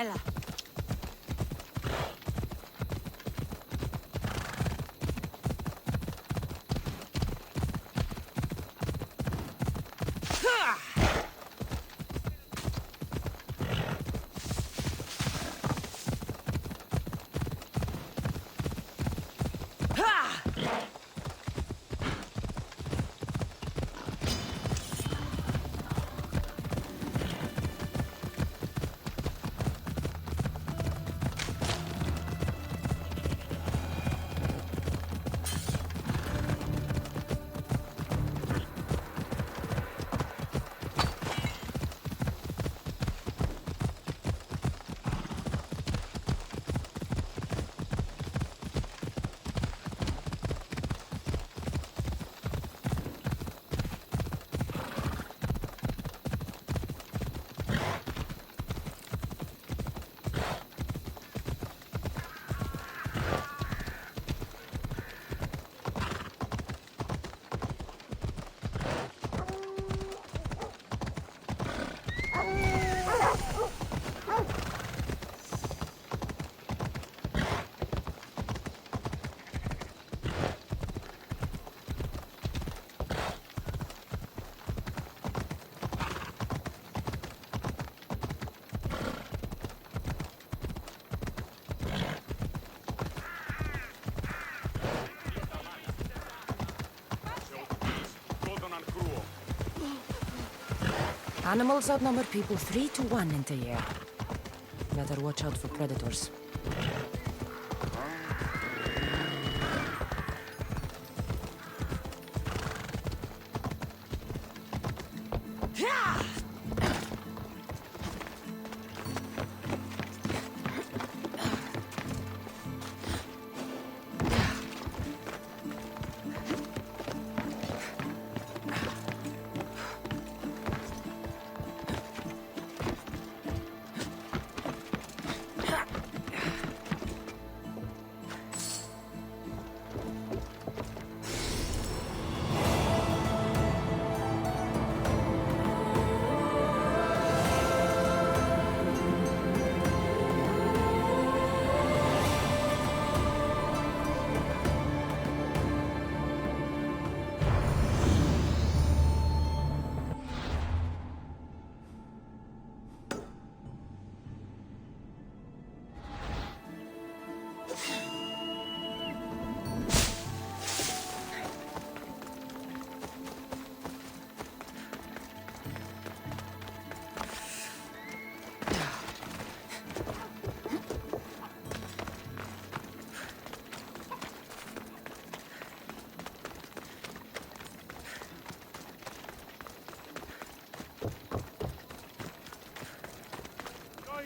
Ella. Animals outnumber people 3-1 in the air. Better watch out for predators.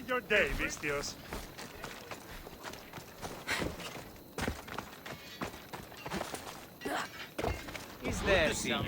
Your day, Vistios. Is there some...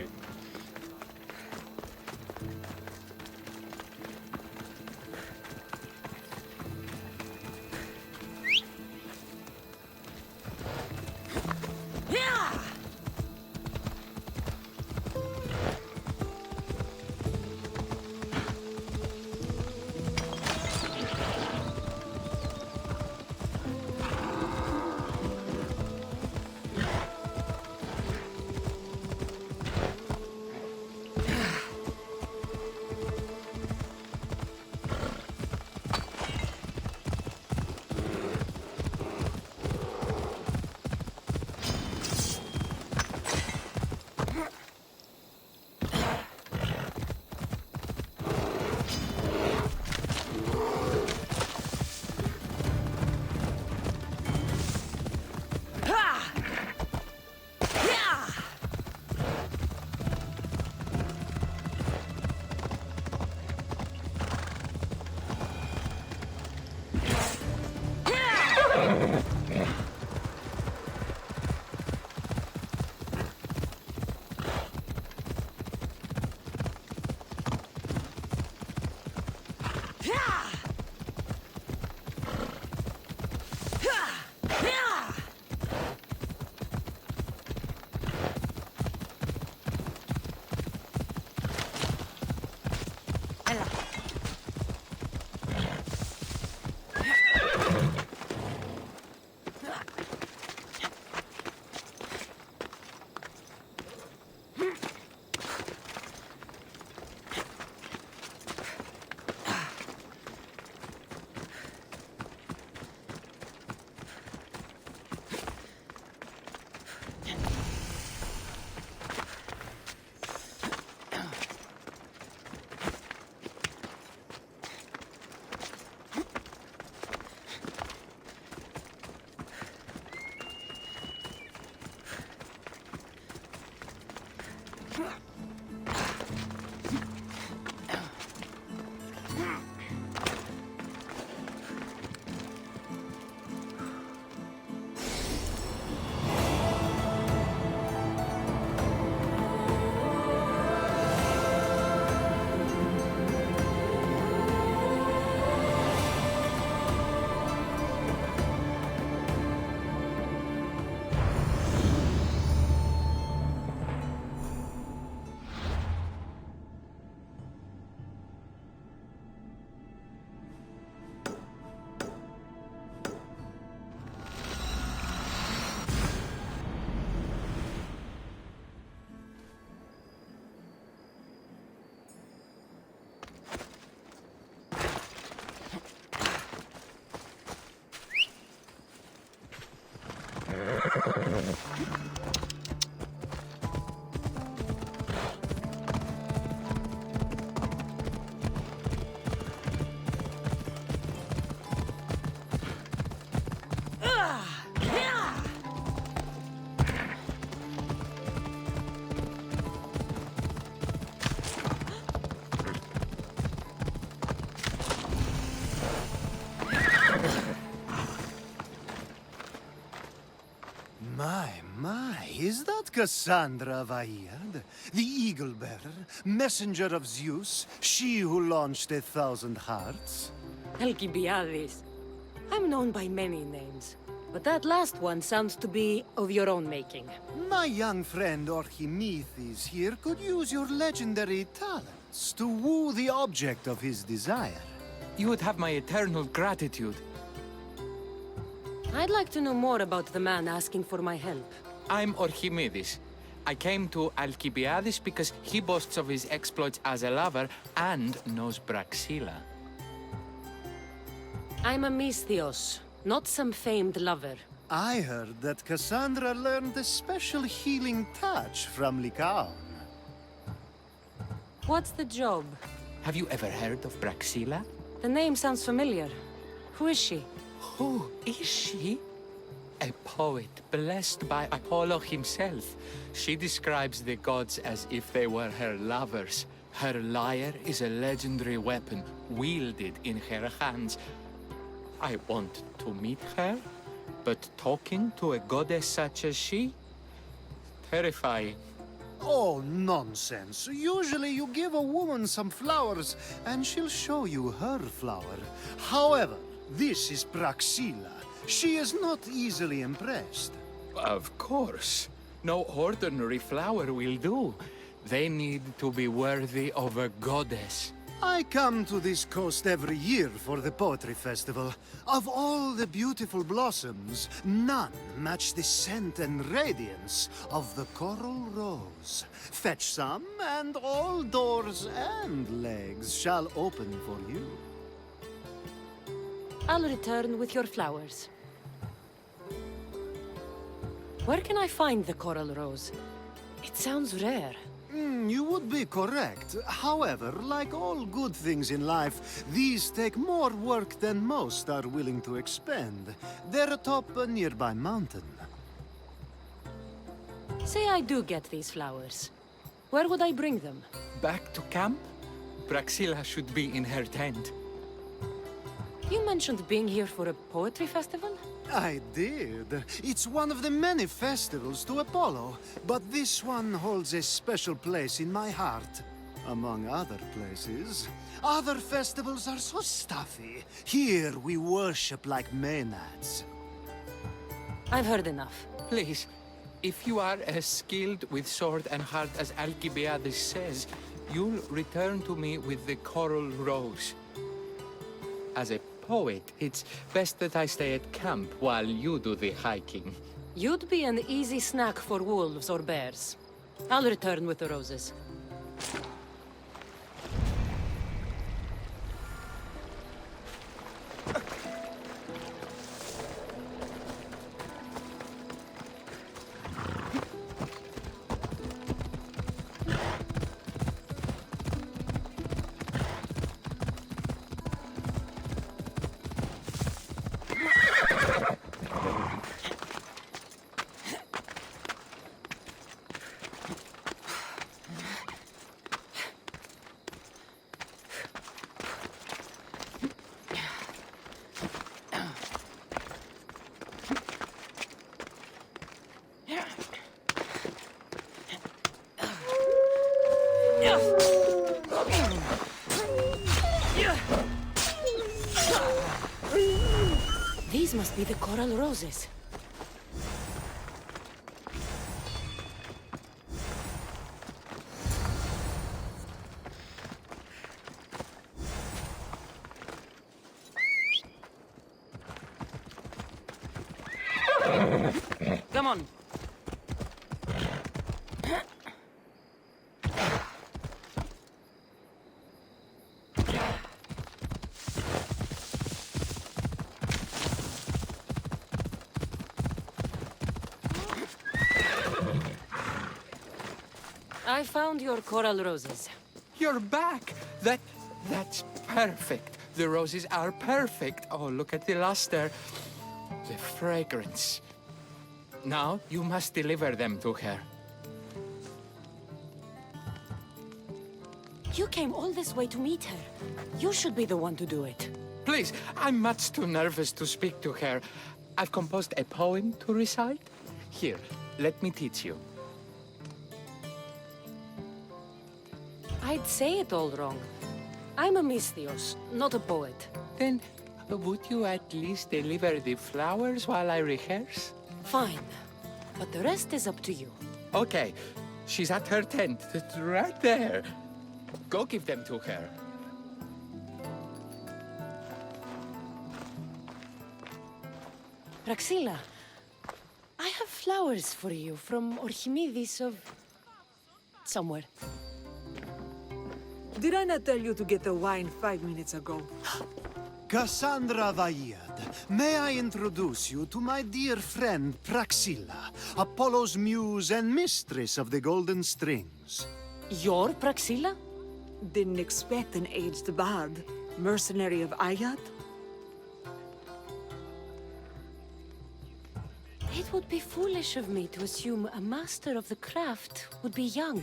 Cassandra of Aiad, the Eagle-bearer, messenger of Zeus, she who launched 1,000 hearts. Alcibiades. I'm known by many names, but that last one sounds to be of your own making. My young friend Archimedes here could use your legendary talents to woo the object of his desire. You would have my eternal gratitude. I'd like to know more about the man asking for my help. I'm Archimedes. I came to Alcibiades because he boasts of his exploits as a lover and knows Praxila. I'm a Misthios, not some famed lover. I heard that Cassandra learned a special healing touch from Lycaon. What's the job? Have you ever heard of Praxila? The name sounds familiar. Who is she? Who is she? A poet blessed by Apollo himself. She describes the gods as if they were her lovers. Her lyre is a legendary weapon wielded in her hands. I want to meet her, but talking to a goddess such as she? Terrifying. Oh, nonsense. Usually you give a woman some flowers, and she'll show you her flower. However, this is Praxila. She is not easily impressed. Of course. No ordinary flower will do. They need to be worthy of a goddess. I come to this coast every year for the Poetry Festival. Of all the beautiful blossoms, none match the scent and radiance of the coral rose. Fetch some, and all doors and legs shall open for you. I'll return with your flowers. Where can I find the coral rose? It sounds rare. You would be correct. However, like all good things in life, these take more work than most are willing to expend. They're atop a nearby mountain. Say I do get these flowers. Where would I bring them? Back to camp? Praxila should be in her tent. You mentioned being here for a poetry festival? I did. It's one of the many festivals to Apollo, but this one holds a special place in my heart. Among other places. Other festivals are so stuffy. Here we worship like Maenads. I've heard enough. Please, if you are as skilled with sword and heart as Alcibiades says, you'll return to me with the coral rose. As a poet, it's best that I stay at camp while you do the hiking. You'd be an easy snack for wolves or bears. I'll return with the roses. These must be the coral roses. Come on. I found your coral roses. You're back! That's perfect. The roses are perfect. Oh, look at the luster. The fragrance. Now, you must deliver them to her. You came all this way to meet her. You should be the one to do it. Please, I'm much too nervous to speak to her. I've composed a poem to recite. Here, let me teach you. I'd say it all wrong. I'm a Misthios, not a poet. Then, would you at least deliver the flowers while I rehearse? Fine. But the rest is up to you. Okay. She's at her tent. It's right there. Go give them to her. Praxilla, I have flowers for you from Orchimidis of... somewhere. Did I not tell you to get the wine 5 minutes ago? Cassandra Vaiad, may I introduce you to my dear friend Praxilla, Apollo's muse and mistress of the Golden Strings. You're Praxilla? Didn't expect an aged bard. Mercenary of Ayad? It would be foolish of me to assume a master of the craft would be young.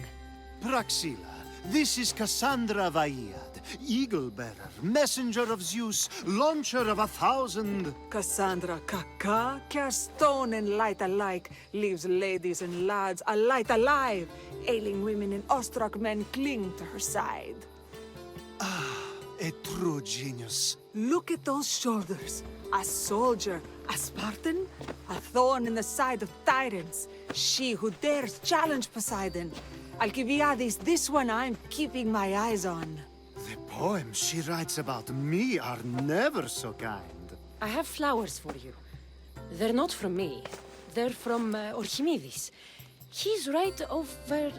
Praxilla, this is Cassandra Vaiad, Eagle-bearer, messenger of Zeus, launcher of 1,000... Cassandra Kaka, cares stone and light alike, leaves ladies and lads alight alive. Ailing women and awestruck men cling to her side. A true genius. Look at those shoulders. A soldier, a Spartan, a thorn in the side of tyrants. She who dares challenge Poseidon. Alcibiades, this one I'm keeping my eyes on. The poems she writes about me are never so kind. I have flowers for you. They're not from me. They're from Orchimidis. He's right over...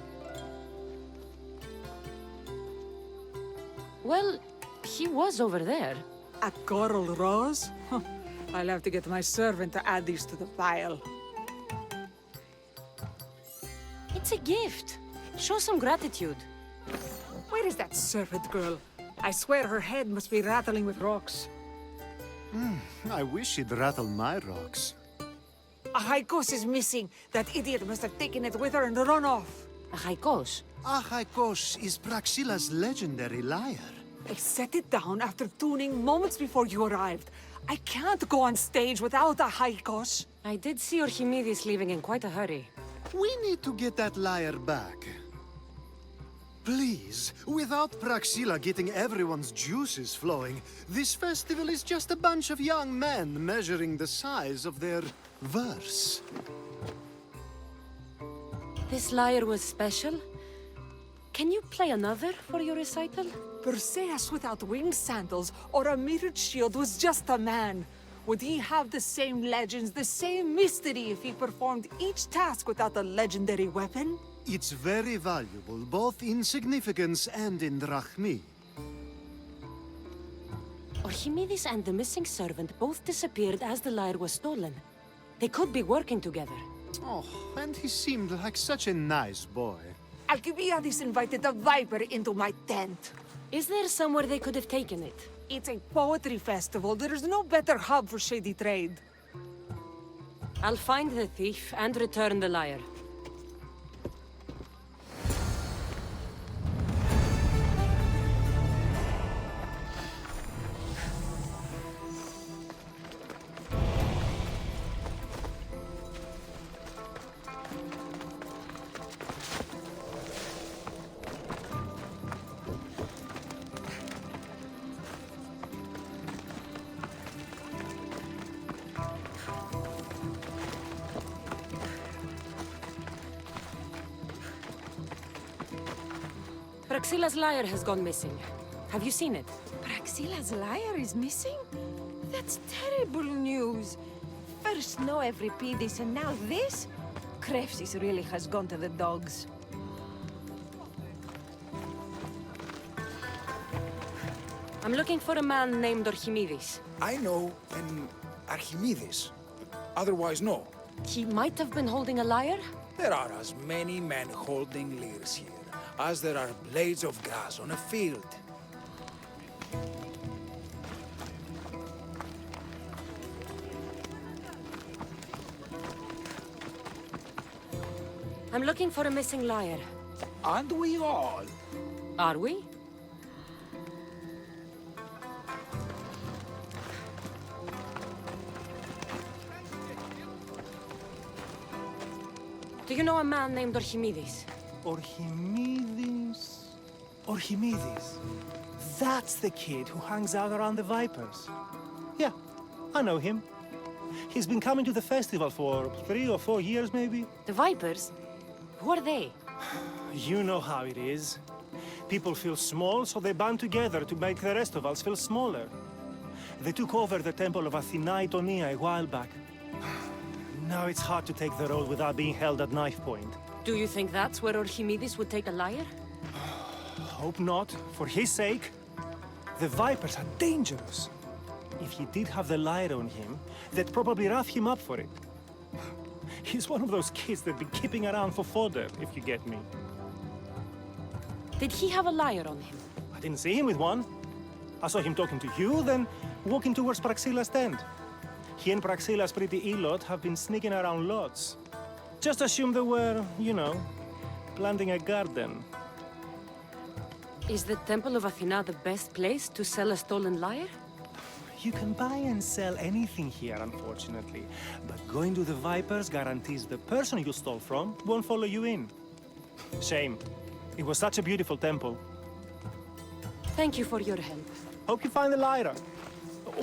Well, he was over there. A coral rose? Huh. I'll have to get my servant to add these to the pile. It's a gift. Show some gratitude. Where is that servant girl? I swear her head must be rattling with rocks. I wish she'd rattle my rocks. A Haikos is missing. That idiot must have taken it with her and run off. A Haikos. Achaikos is Praxilla's legendary lyre. I set it down after tuning moments before you arrived. I can't go on stage without a Haikos. I did see Orchimidis leaving in quite a hurry. We need to get that lyre back. Please, without Praxilla getting everyone's juices flowing, this festival is just a bunch of young men measuring the size of their verse. This lyre was special. Can you play another for your recital? Perseus without winged sandals or a mirrored shield was just a man. Would he have the same legends, the same mystery if he performed each task without a legendary weapon? It's very valuable, both in significance and in drachmi. Orchimidis and the missing servant both disappeared as the lyre was stolen. They could be working together. Oh, and he seemed like such a nice boy. Alcibiades invited a viper into my tent. Is there somewhere they could have taken it? It's a poetry festival. There's no better hub for shady trade. I'll find the thief and return the lyre. Praxilla's lyre has gone missing. Have you seen it? Praxilla's lyre is missing? That's terrible news. First no Evripidis and now this? Krefsis really has gone to the dogs. I'm looking for a man named Orchimidis. I know an Archimedes. Otherwise, no. He might have been holding a lyre? There are as many men holding lyres here as there are blades of grass on a field. I'm looking for a missing lyre. Aren't we all? Are we? Do you know a man named Orchimidis? Orchimedis? Archimedes. That's the kid who hangs out around the Vipers. Yeah, I know him. He's been coming to the festival for 3 or 4 years, maybe. The Vipers? Who are they? You know how it is. People feel small, so they band together to make the rest of us feel smaller. They took over the temple of Athena Itonia a while back. Now it's hard to take the road without being held at knife point. Do you think that's where Archimedes would take a liar? Hope not, for his sake. The Vipers are dangerous. If he did have the lyre on him, they'd probably rough him up for it. He's one of those kids that'd be keeping around for fodder, if you get me. Did he have a lyre on him? I didn't see him with one. I saw him talking to you, then walking towards Praxilla's tent. He and Praxilla's pretty Elot have been sneaking around lots. Just assume they were, you know, planting a garden. Is the Temple of Athena the best place to sell a stolen lyre? You can buy and sell anything here, unfortunately. But going to the Vipers guarantees the person you stole from won't follow you in. Shame. It was such a beautiful temple. Thank you for your help. Hope you find the lyre.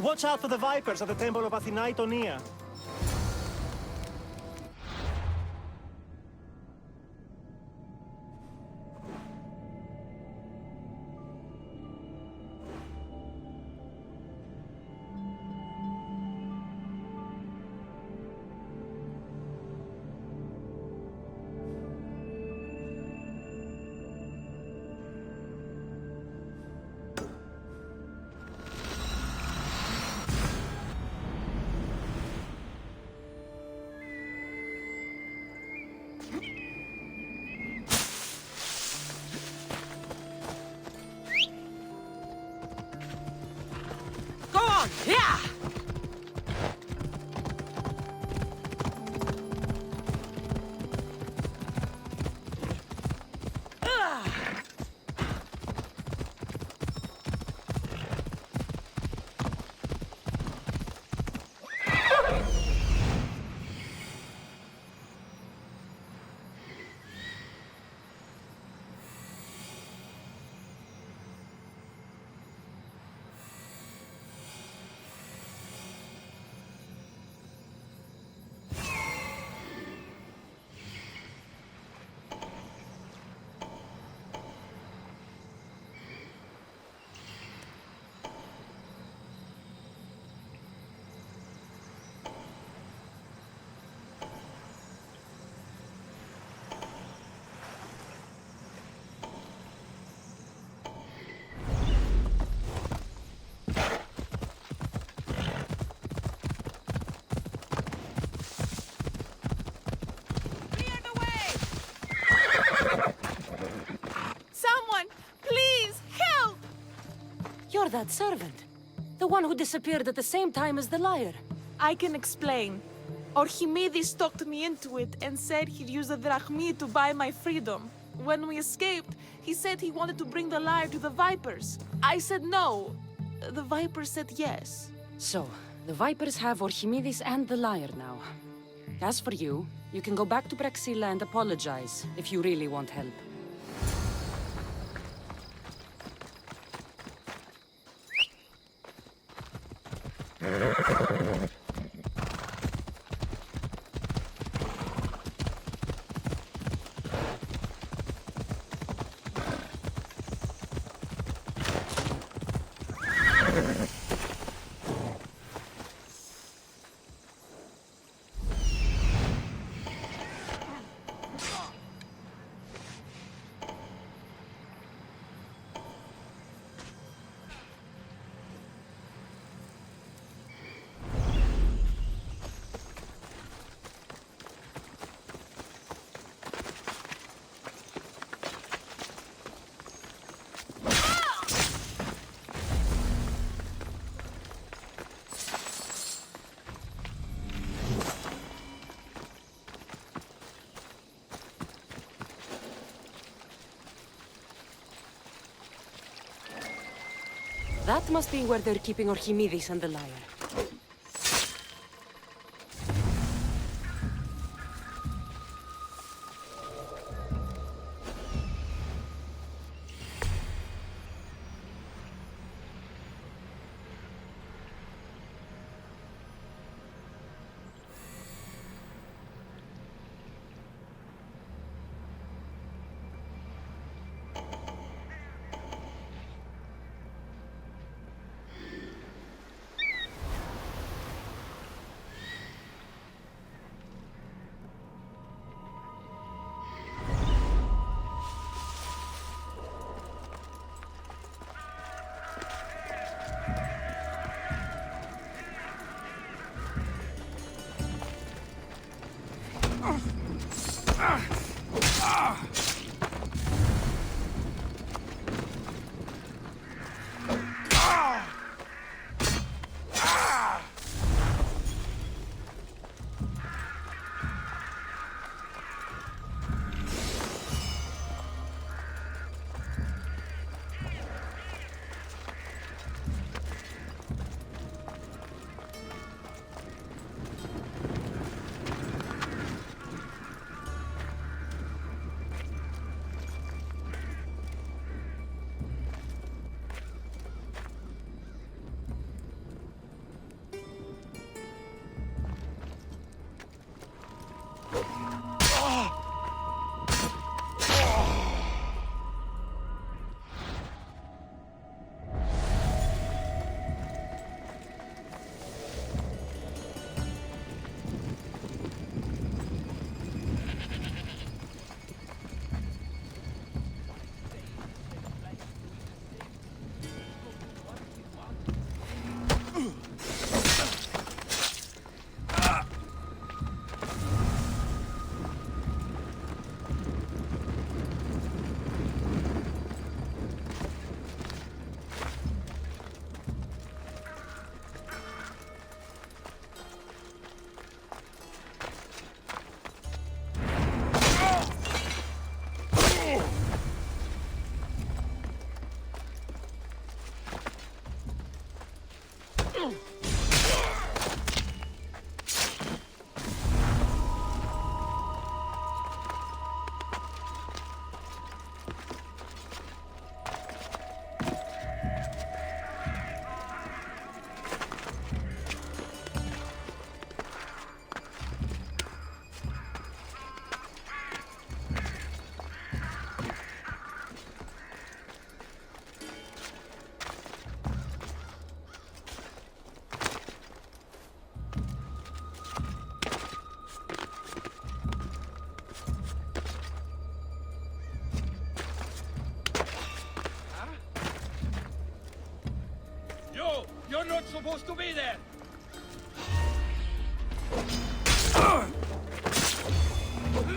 Watch out for the Vipers at the Temple of Athena Itonia. Go on! Yeah! You're that servant. The one who disappeared at the same time as the lyre. I can explain. Archimedes talked me into it and said he'd use the drachmi to buy my freedom. When we escaped, he said he wanted to bring the lyre to the Vipers. I said no. The Vipers said yes. So, the Vipers have Archimedes and the lyre now. As for you, you can go back to Praxilla and apologize if you really want help. That must be where they're keeping Archimedes and the lyre. You're not supposed to be there!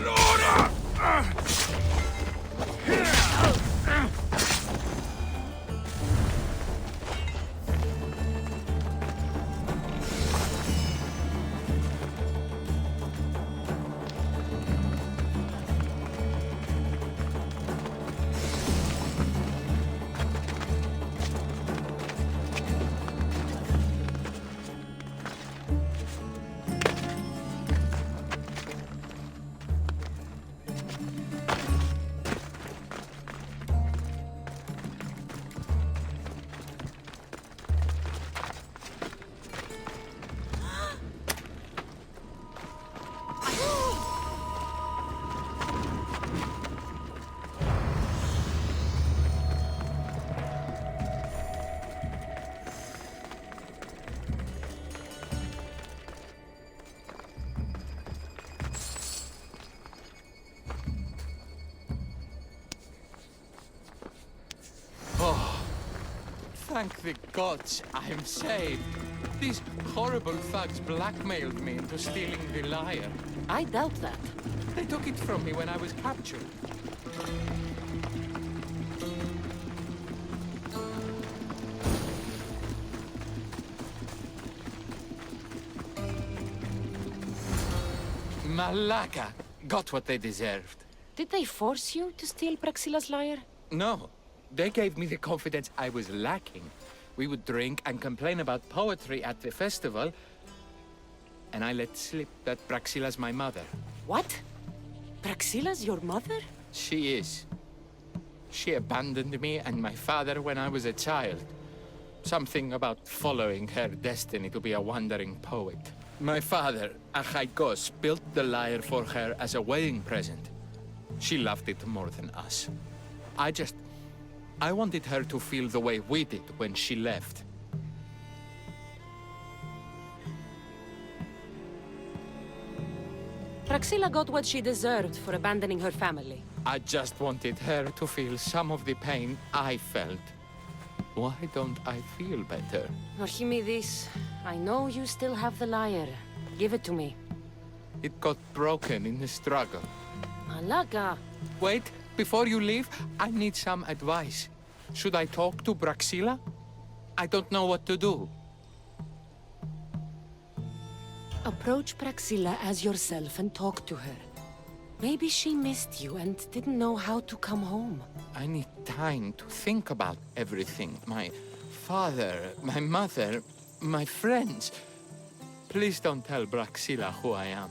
Laura! Thank the gods, I'm saved. These horrible thugs blackmailed me into stealing the lyre. I doubt that. They took it from me when I was captured. Malaka got what they deserved. Did they force you to steal Praxila's lyre? No. They gave me the confidence I was lacking. We would drink and complain about poetry at the festival, and I let slip that Praxila's my mother. What? Praxila's your mother? She is. She abandoned me and my father when I was a child. Something about following her destiny to be a wandering poet. My father, Achaikos, built the lyre for her as a wedding present. She loved it more than us. I wanted her to feel the way we did when she left. Praxila got what she deserved for abandoning her family. I just wanted her to feel some of the pain I felt. Why don't I feel better? Archimedes, I know you still have the lyre. Give it to me. It got broken in the struggle. Malaka, Wait, before you leave, I need some advice. Should I talk to Braxilla? I don't know what to do. Approach Praxilla as yourself and talk to her. Maybe she missed you and didn't know how to come home. I need time to think about everything. My father, my mother, my friends. Please don't tell Braxilla who I am.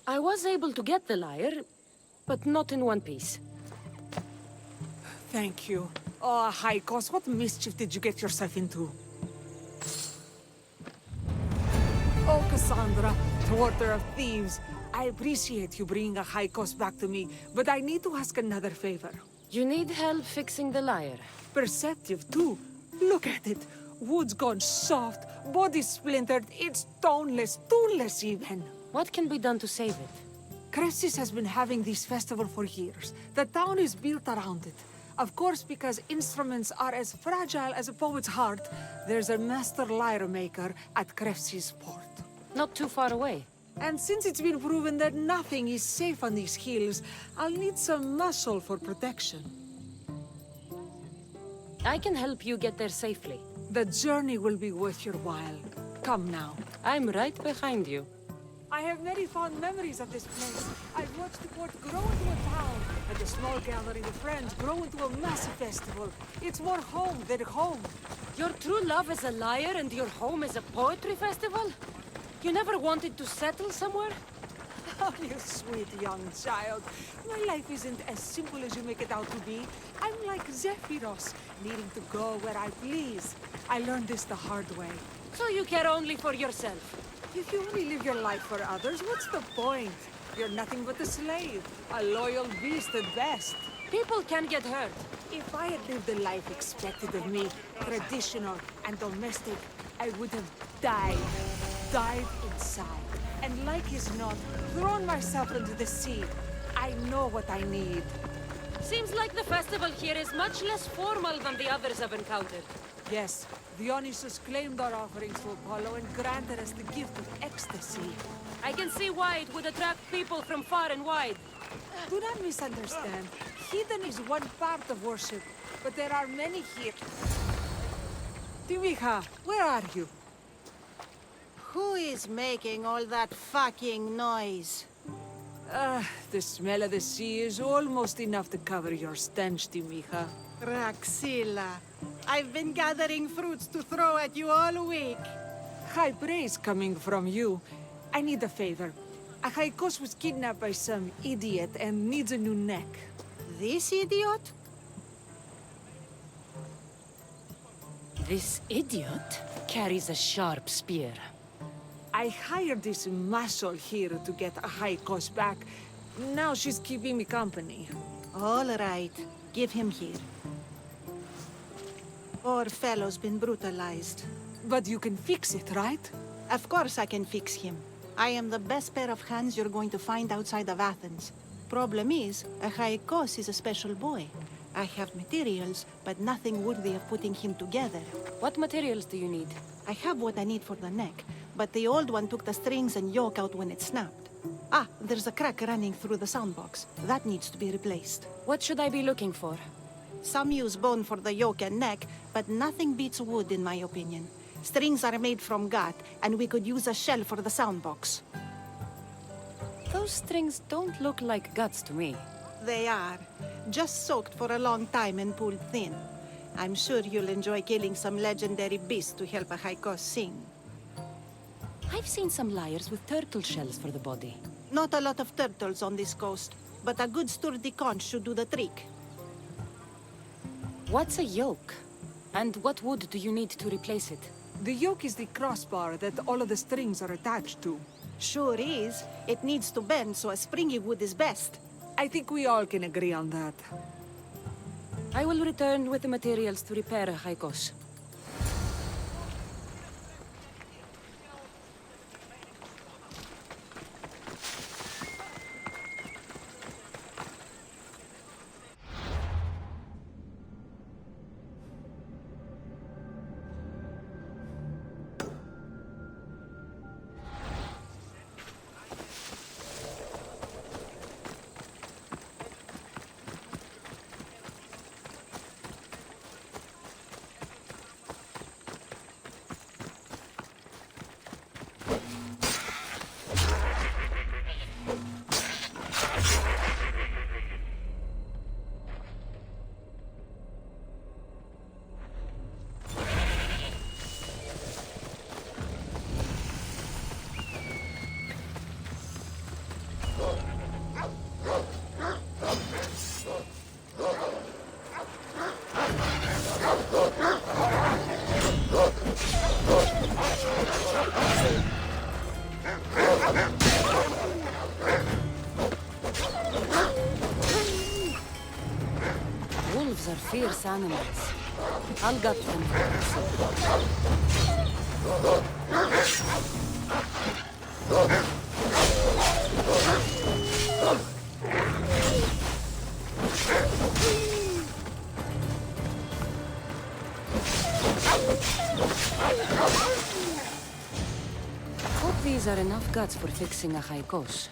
I was able to get the lyre, but not in one piece. Thank you. Oh, Haikos, what mischief did you get yourself into? Oh, Cassandra, thwarter of thieves. I appreciate you bringing a Haikos back to me, but I need to ask another favor. You need help fixing the lyre. Perceptive, too. Look at it. Wood's gone soft, body splintered, it's toneless, tooless even. What can be done to save it? Cressis has been having this festival for years. The town is built around it. Of course, because instruments are as fragile as a poet's heart, there's a master lyre maker at Cressis port. Not too far away. And since it's been proven that nothing is safe on these hills, I'll need some muscle for protection. I can help you get there safely. The journey will be worth your while. Come now. I'm right behind you. I have very fond memories of this place. I've watched the port grow into a town, and the small gathering of friends grow into a massive festival. It's more home than home. Your true love is a lyre and your home is a poetry festival? You never wanted to settle somewhere? Oh, you sweet young child. My life isn't as simple as you make it out to be. I'm like Zephyros, needing to go where I please. I learned this the hard way. So you care only for yourself? If you only live your life for others, what's the point? You're nothing but a slave, a loyal beast at best. People can get hurt. If I had lived the life expected of me, traditional and domestic, I would have died inside. And like as not, thrown myself into the sea. I know what I need. Seems like the festival here is much less formal than the others I've encountered. Yes, Dionysus claimed our offerings to Apollo and granted us the gift of ecstasy. I can see why it would attract people from far and wide. Do not misunderstand. Heathen is one part of worship, but there are many here. Timiha, where are you? Who is making all that fucking noise? The smell of the sea is almost enough to cover your stench, Timiha. Praxilla, I've been gathering fruits to throw at you all week. High praise coming from you. I need a favor. Achaikos was kidnapped by some idiot and needs a new neck. This idiot? This idiot carries a sharp spear. I hired this muscle here to get Achaikos back. Now she's keeping me company. All right, give him here. Poor fellow's been brutalized. But you can fix it, right? Of course I can fix him. I am the best pair of hands you're going to find outside of Athens. Problem is, Achaikos is a special boy. I have materials, but nothing worthy of putting him together. What materials do you need? I have what I need for the neck, but the old one took the strings and yoke out when it snapped. Ah, there's a crack running through the soundbox. That needs to be replaced. What should I be looking for? Some use bone for the yoke and neck, but nothing beats wood in my opinion. Strings are made from gut, and we could use a shell for the soundbox. Those strings don't look like guts to me. They are. just soaked for a long time and pulled thin. I'm sure you'll enjoy killing some legendary beast to help a Haikos sing. I've seen some lyres with turtle shells for the body. Not a lot of turtles on this coast, but a good sturdy conch should do the trick. What's a yoke? And what wood do you need to replace it? The yoke is the crossbar that all of the strings are attached to. Sure is. It needs to bend, so a springy wood is best. I think we all can agree on that. I will return with the materials to repair Haikos. Wolves are fierce animals. I'll gut them. Hope these are enough guts for fixing a Haikos.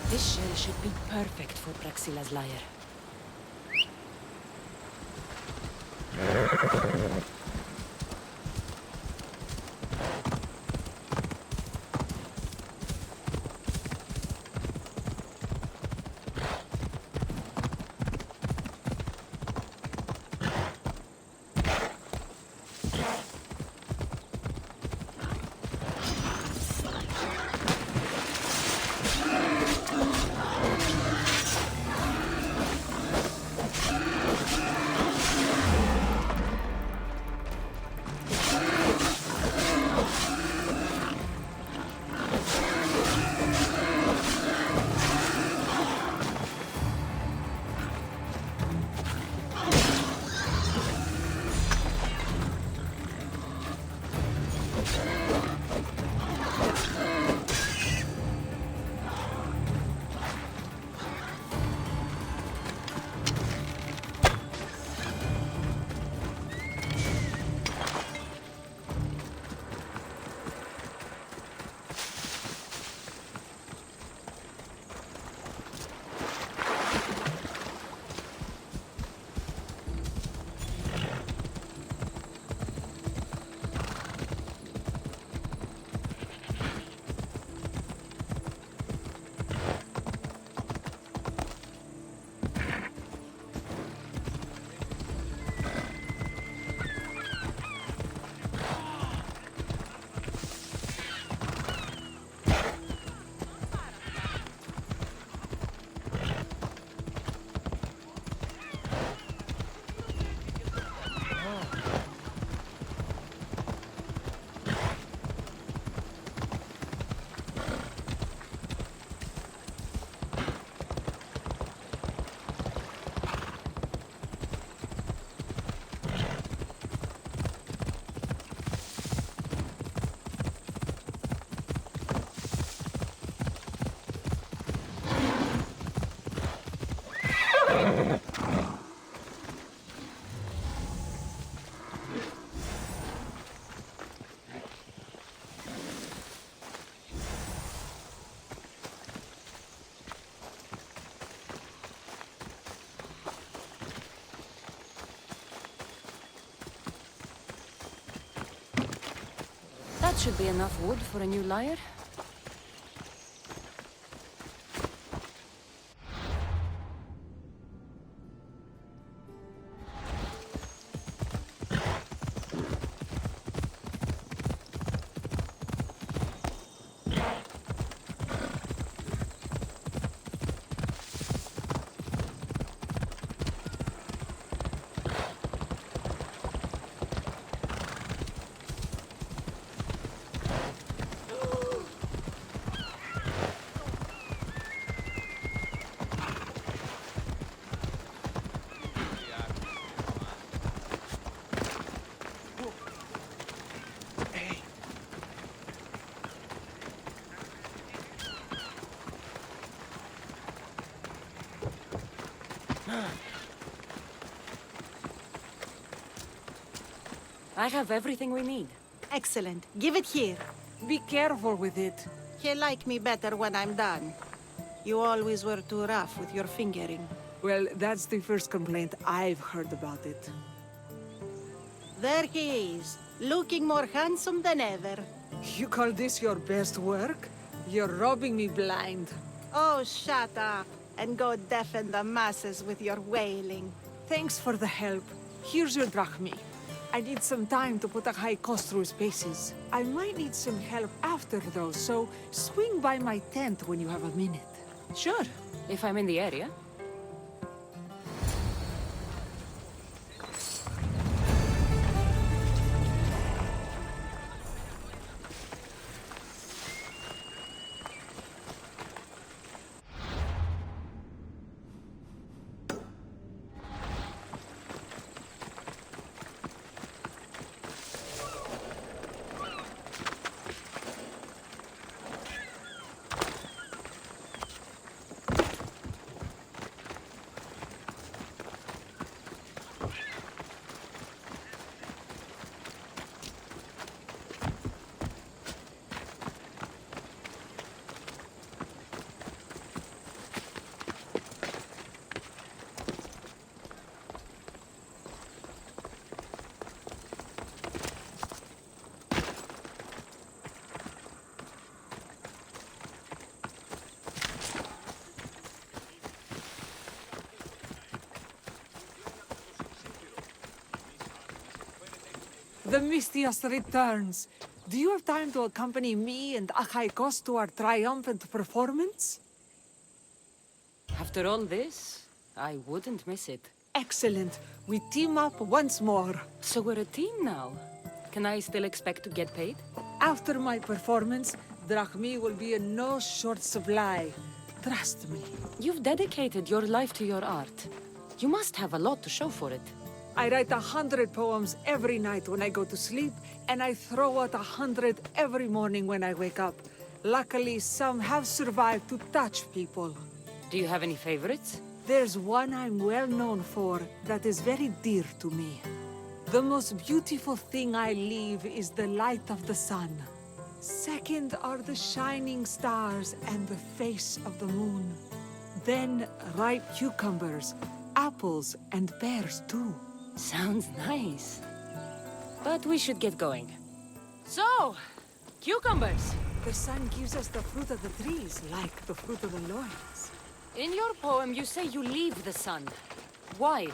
This shell should be perfect for Praxila's lyre. That should be enough wood for a new lyre. I have everything we need. Excellent. Give it here. Be careful with it. He'll like me better when I'm done. You always were too rough with your fingering. Well, that's the first complaint I've heard about it. There he is, looking more handsome than ever. You call this your best work? You're robbing me blind. Oh, shut up, and go deafen the masses with your wailing. Thanks for the help. Here's your drachmi. I need some time to put a high cost through his paces. I might need some help after, though, so swing by my tent when you have a minute. Sure, if I'm in the area. The Mistios returns. Do you have time to accompany me and Achaikos to our triumphant performance? After all this, I wouldn't miss it. Excellent. We team up once more. So we're a team now. Can I still expect to get paid? After my performance, drachmi will be in no short supply. Trust me. You've dedicated your life to your art. You must have a lot to show for it. I write 100 poems every night when I go to sleep, and I throw out 100 every morning when I wake up. Luckily, some have survived to touch people. Do you have any favorites? There's one I'm well known for that is very dear to me. The most beautiful thing I leave is the light of the sun. Second are the shining stars and the face of the moon. Then ripe cucumbers, apples, and pears too. Sounds nice. But we should get going. So, cucumbers. The sun gives us the fruit of the trees, like the fruit of the loins. In your poem, you say you leave the sun. Why?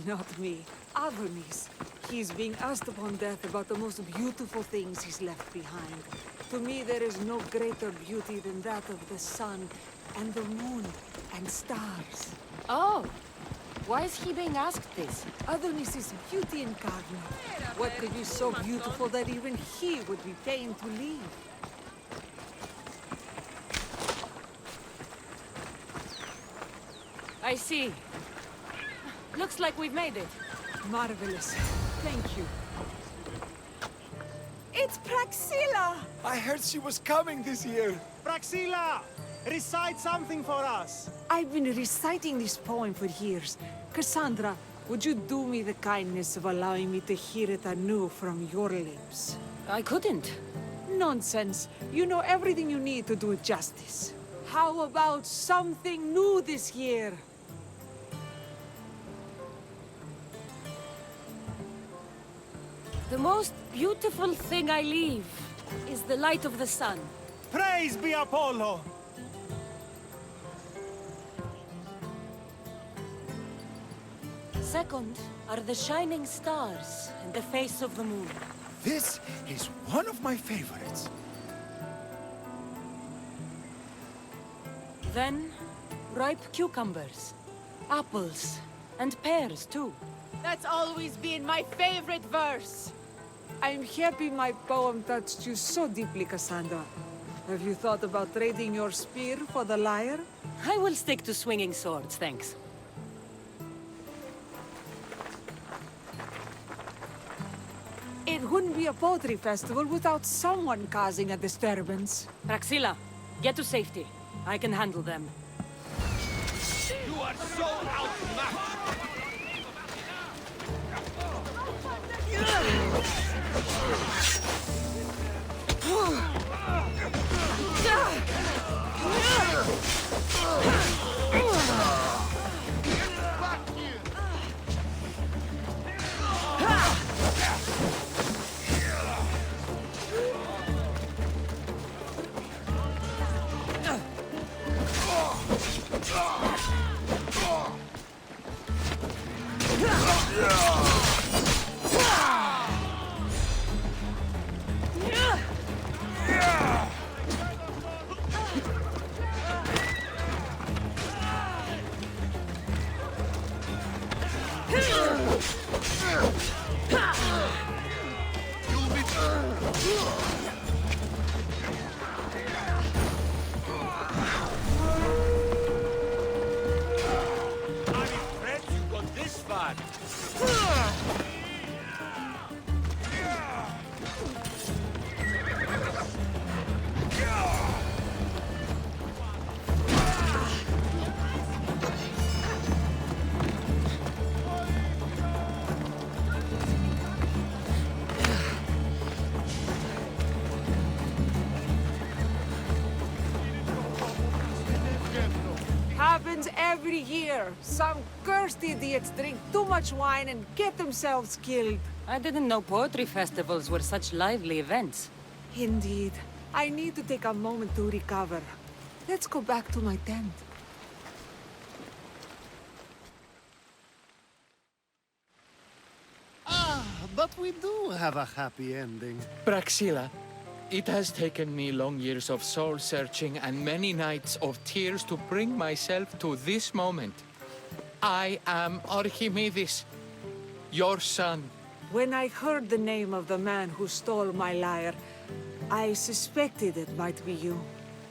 Not me. Adonis. He's being asked upon death about the most beautiful things he's left behind. To me, there is no greater beauty than that of the sun, and the moon, and stars. Oh. Why is he being asked this? Adonis is beauty incarnate. What could be so beautiful that even he would be fain to leave? I see. Looks like we've made it. Marvelous. Thank you. It's Praxilla! I heard she was coming this year. Praxilla! Recite something for us! I've been reciting this poem for years. Cassandra, would you do me the kindness of allowing me to hear it anew from your lips? I couldn't. Nonsense. You know everything you need to do it justice. How about something new this year? The most beautiful thing I leave is the light of the sun. Praise be Apollo! Second are the shining stars and the face of the moon. This is one of my favorites. Then, ripe cucumbers, apples, and pears too. That's always been my favorite verse. I'm happy my poem touched you so deeply, Cassandra. Have you thought about trading your spear for the lyre? I will stick to swinging swords, thanks. It wouldn't be a poetry festival without someone causing a disturbance. Praxilla, get to safety. I can handle them. You are so outmatched! Happens every year. Some cursed idiots drink too much wine and get themselves killed. I didn't know poetry festivals were such lively events. Indeed. I need to take a moment to recover. Let's go back to my tent. But we do have a happy ending. Praxilla, it has taken me long years of soul-searching and many nights of tears to bring myself to this moment. I am Archimedes, your son. When I heard the name of the man who stole my lyre, I suspected it might be you.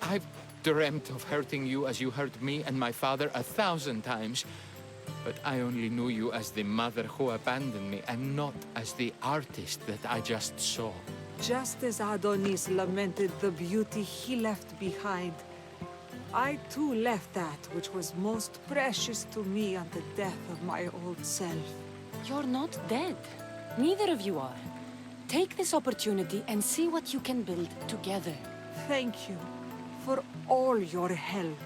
I've dreamt of hurting you as you hurt me and my father 1,000 times. But I only knew you as the mother who abandoned me and not as the artist that I just saw. Just as Adonis lamented the beauty he left behind, I too left that which was most precious to me on the death of my old self. You're not dead. Neither of you are. Take this opportunity and see what you can build together. Thank you for all your help.